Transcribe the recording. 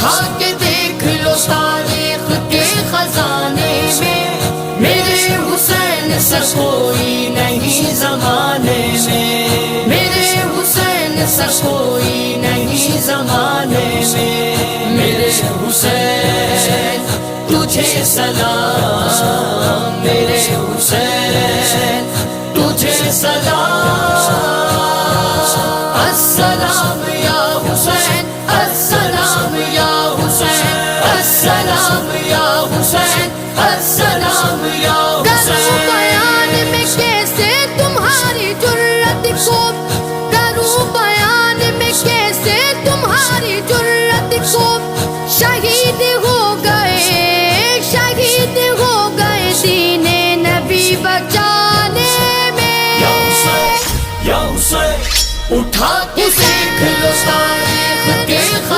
اٹھا کے دیکھ لو تاریخ کے خزانے میں، میرے حسین سا کوئی نہیں زمانے میں، میرے حسین سا کوئی نہیں زمانے میں، میرے حسین تجھے سلام، میرے حسین تجھے سلام، السلام یا حسین، السلام یا حسین، السلام یا حسین، السلام یا کروں بیان میں کیسے تمہاری جرت کو، کروں بیان میں کیسے تمہاری جرت کو، شہید ہو گئے، شہید ہو گئے دین نبی بچانے میں، یا حسین اٹھا کے دیکھ لو